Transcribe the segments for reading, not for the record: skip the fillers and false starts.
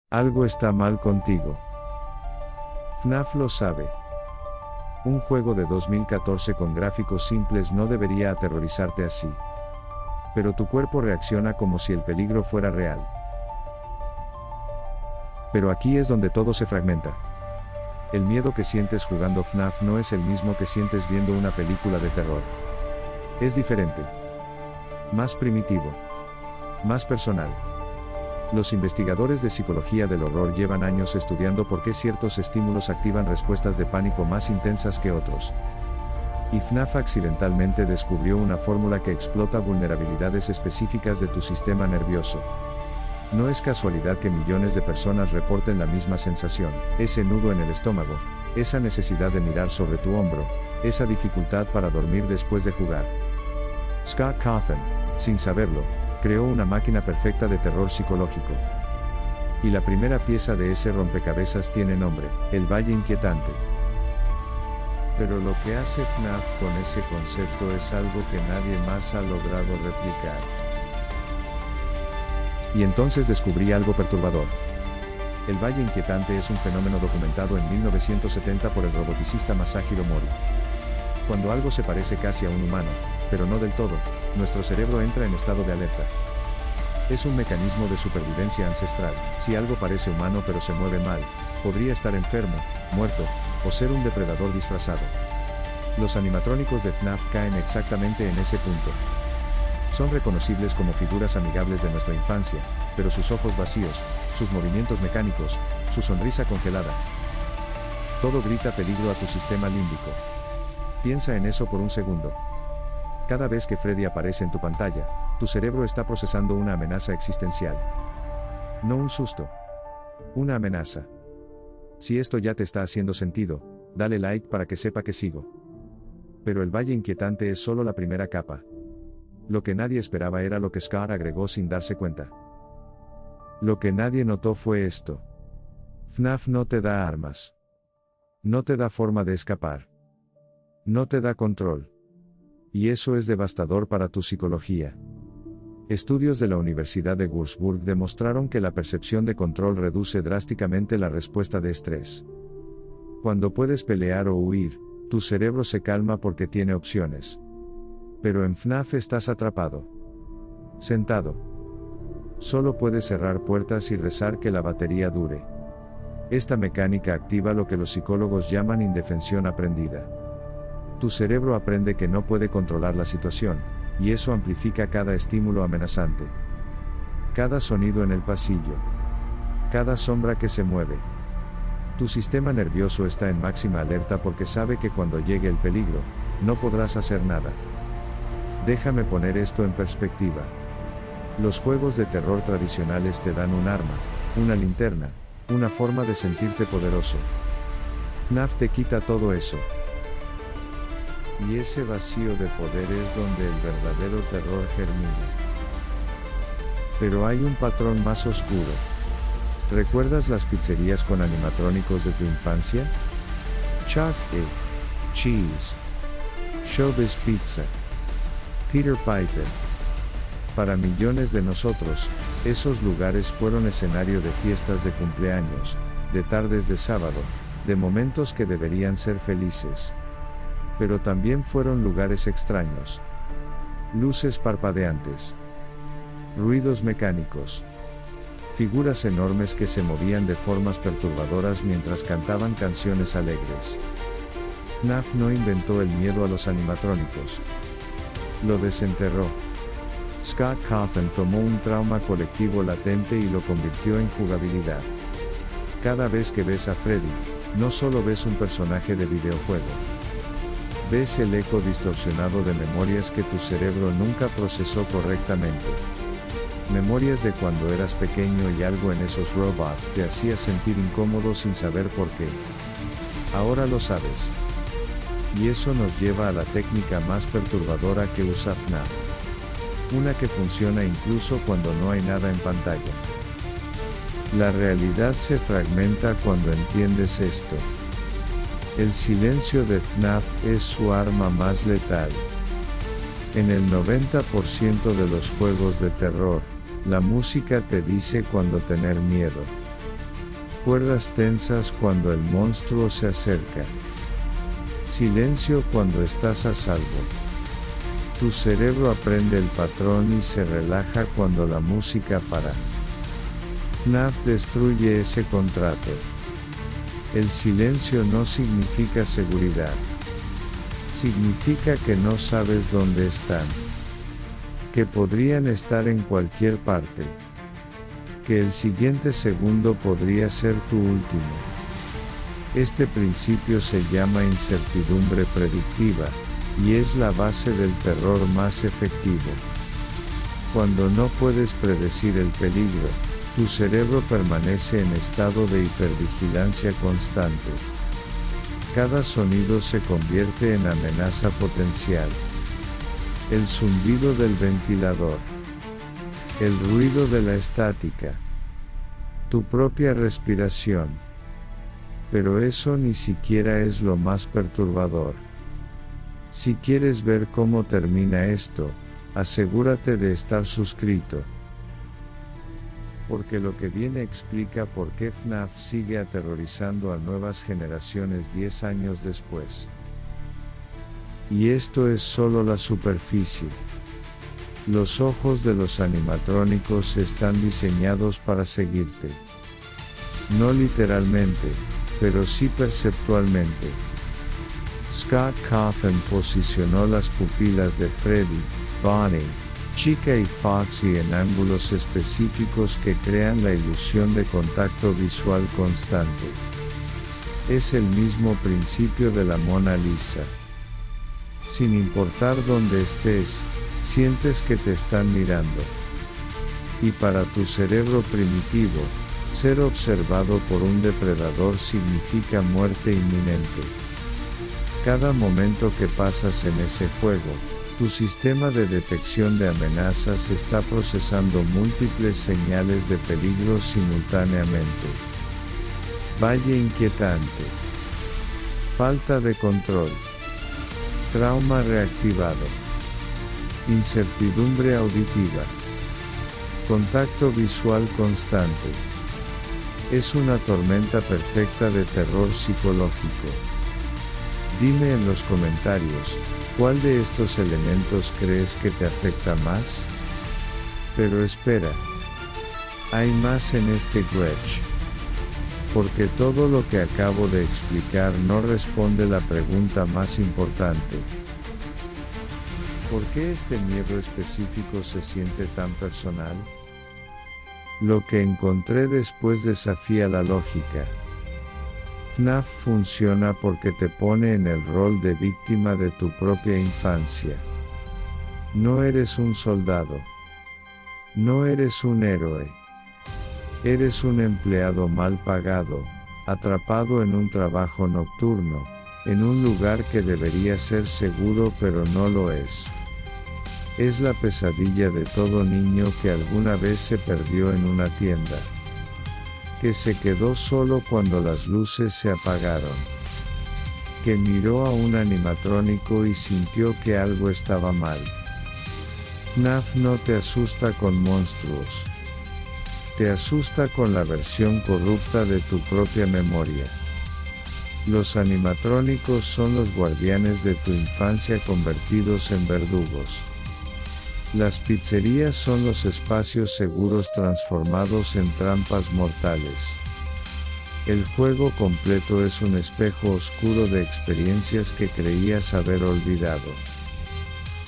Algo está mal contigo. FNAF lo sabe. Un juego de 2014 con gráficos simples no debería aterrorizarte así. Pero tu cuerpo reacciona como si el peligro fuera real. Pero aquí es donde todo se fragmenta. El miedo que sientes jugando FNAF no es el mismo que sientes viendo una película de terror. Es diferente. Más primitivo. Más personal. Los investigadores de psicología del horror llevan años estudiando por qué ciertos estímulos activan respuestas de pánico más intensas que otros. Y FNAF accidentalmente descubrió una fórmula que explota vulnerabilidades específicas de tu sistema nervioso. No es casualidad que millones de personas reporten la misma sensación, ese nudo en el estómago, esa necesidad de mirar sobre tu hombro, esa dificultad para dormir después de jugar. Scott Cawthon, sin saberlo, creó una máquina perfecta de terror psicológico. Y la primera pieza de ese rompecabezas tiene nombre, el Valle Inquietante. Pero lo que hace FNAF con ese concepto es algo que nadie más ha logrado replicar. Y entonces descubrí algo perturbador. El Valle Inquietante es un fenómeno documentado en 1970 por el roboticista Masahiro Mori. Cuando algo se parece casi a un humano, pero no del todo, nuestro cerebro entra en estado de alerta. Es un mecanismo de supervivencia ancestral. Si algo parece humano pero se mueve mal, podría estar enfermo, muerto, o ser un depredador disfrazado. Los animatrónicos de FNAF caen exactamente en ese punto. Son reconocibles como figuras amigables de nuestra infancia, pero sus ojos vacíos, sus movimientos mecánicos, su sonrisa congelada. Todo grita peligro a tu sistema límbico. Piensa en eso por un segundo. Cada vez que Freddy aparece en tu pantalla, tu cerebro está procesando una amenaza existencial. No un susto. Una amenaza. Si esto ya te está haciendo sentido, dale like para que sepa que sigo. Pero el Valle Inquietante es solo la primera capa. Lo que nadie esperaba era lo que Scott agregó sin darse cuenta. Lo que nadie notó fue esto. FNAF no te da armas. No te da forma de escapar. No te da control. Y eso es devastador para tu psicología. Estudios de la Universidad de Würzburg demostraron que la percepción de control reduce drásticamente la respuesta de estrés. Cuando puedes pelear o huir, tu cerebro se calma porque tiene opciones. Pero en FNAF estás atrapado. Sentado. Solo puedes cerrar puertas y rezar que la batería dure. Esta mecánica activa lo que los psicólogos llaman indefensión aprendida. Tu cerebro aprende que no puede controlar la situación, y eso amplifica cada estímulo amenazante. Cada sonido en el pasillo. Cada sombra que se mueve. Tu sistema nervioso está en máxima alerta porque sabe que cuando llegue el peligro, no podrás hacer nada. Déjame poner esto en perspectiva. Los juegos de terror tradicionales te dan un arma, una linterna, una forma de sentirte poderoso. FNAF te quita todo eso. Y ese vacío de poder es donde el verdadero terror germina. Pero hay un patrón más oscuro. ¿Recuerdas las pizzerías con animatrónicos de tu infancia? Chuck E. Cheese. Showbiz Pizza. Peter Piper. Para millones de nosotros, esos lugares fueron escenario de fiestas de cumpleaños, de tardes de sábado, de momentos que deberían ser felices. Pero también fueron lugares extraños. Luces parpadeantes. Ruidos mecánicos. Figuras enormes que se movían de formas perturbadoras mientras cantaban canciones alegres. FNAF no inventó el miedo a los animatrónicos. Lo desenterró. Scott Cawthon tomó un trauma colectivo latente y lo convirtió en jugabilidad. Cada vez que ves a Freddy, no solo ves un personaje de videojuego. Ves el eco distorsionado de memorias que tu cerebro nunca procesó correctamente. Memorias de cuando eras pequeño y algo en esos robots te hacía sentir incómodo sin saber por qué. Ahora lo sabes. Y eso nos lleva a la técnica más perturbadora que usa FNAF. Una que funciona incluso cuando no hay nada en pantalla. La realidad se fragmenta cuando entiendes esto. El silencio de FNAF es su arma más letal. En el 90% de los juegos de terror, la música te dice cuándo tener miedo. cuerdas tensas cuando el monstruo se acerca. Silencio cuando estás a salvo. Tu cerebro aprende el patrón y se relaja cuando la música para. FNAF destruye ese contrato. El silencio no significa seguridad. Significa que no sabes dónde están. Que podrían estar en cualquier parte. Que el siguiente segundo podría ser tu último. Este principio se llama incertidumbre predictiva, y es la base del terror más efectivo. Cuando no puedes predecir el peligro, tu cerebro permanece en estado de hipervigilancia constante. Cada sonido se convierte en amenaza potencial. El zumbido del ventilador. El ruido de la estática. Tu propia respiración. Pero eso ni siquiera es lo más perturbador. Si quieres ver cómo termina esto, asegúrate de estar suscrito. Porque lo que viene explica por qué FNAF sigue aterrorizando a nuevas generaciones 10 años después. Y esto es solo la superficie. Los ojos de los animatrónicos están diseñados para seguirte. No literalmente, pero sí perceptualmente. Scott Cawthon posicionó las pupilas de Freddy, Bonnie, Chica y Foxy en ángulos específicos que crean la ilusión de contacto visual constante. Es el mismo principio de la Mona Lisa. Sin importar dónde estés, sientes que te están mirando. Y para tu cerebro primitivo, ser observado por un depredador significa muerte inminente. Cada momento que pasas en ese juego, tu sistema de detección de amenazas está procesando múltiples señales de peligro simultáneamente. Valle inquietante. Falta de control. Trauma reactivado. Incertidumbre auditiva. Contacto visual constante. Es una tormenta perfecta de terror psicológico. Dime en los comentarios, ¿cuál de estos elementos crees que te afecta más? Pero espera. Hay más en este glitch. Porque todo lo que acabo de explicar no responde la pregunta más importante. ¿Por qué este miedo específico se siente tan personal? Lo que encontré después desafía la lógica. FNAF funciona porque te pone en el rol de víctima de tu propia infancia. No eres un soldado. No eres un héroe. Eres un empleado mal pagado, atrapado en un trabajo nocturno, en un lugar que debería ser seguro pero no lo es. Es la pesadilla de todo niño que alguna vez se perdió en una tienda. Que se quedó solo cuando las luces se apagaron. Que miró a un animatrónico y sintió que algo estaba mal. FNAF no te asusta con monstruos. Te asusta con la versión corrupta de tu propia memoria. Los animatrónicos son los guardianes de tu infancia convertidos en verdugos. Las pizzerías son los espacios seguros transformados en trampas mortales. El juego completo es un espejo oscuro de experiencias que creías haber olvidado.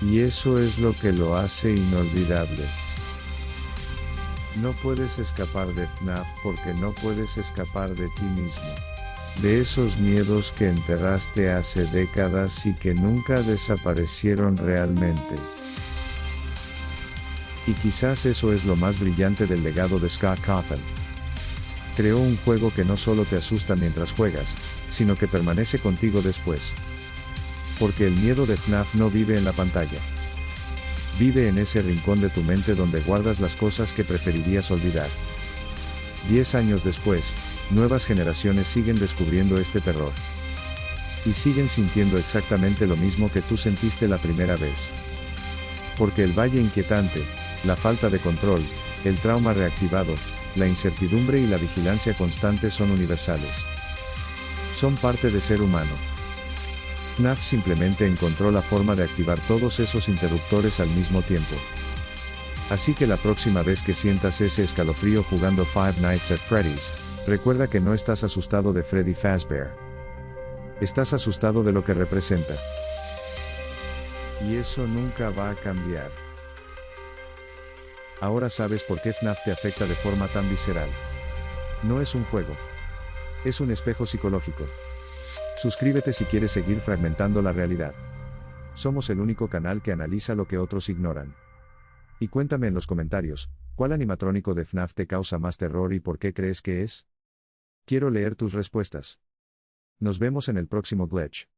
Y eso es lo que lo hace inolvidable. No puedes escapar de FNAF porque no puedes escapar de ti mismo. De esos miedos que enterraste hace décadas y que nunca desaparecieron realmente. Y quizás eso es lo más brillante del legado de Scott Cawthon. Creó un juego que no solo te asusta mientras juegas, sino que permanece contigo después. Porque el miedo de FNAF no vive en la pantalla. Vive en ese rincón de tu mente donde guardas las cosas que preferirías olvidar. 10 años después, nuevas generaciones siguen descubriendo este terror. Y siguen sintiendo exactamente lo mismo que tú sentiste la primera vez. Porque el valle inquietante, la falta de control, el trauma reactivado, La incertidumbre y la vigilancia constante son universales. Son parte de ser humano. FNAF simplemente encontró la forma de activar todos esos interruptores al mismo tiempo. Así que la próxima vez que sientas ese escalofrío jugando Five Nights at Freddy's, recuerda que no estás asustado de Freddy Fazbear. Estás asustado de lo que representa. Y eso nunca va a cambiar. Ahora sabes por qué FNAF te afecta de forma tan visceral. No es un juego. Es un espejo psicológico. Suscríbete si quieres seguir fragmentando la realidad. Somos el único canal que analiza lo que otros ignoran. Y cuéntame en los comentarios, ¿cuál animatrónico de FNAF te causa más terror y por qué crees que es? Quiero leer tus respuestas. Nos vemos en el próximo glitch.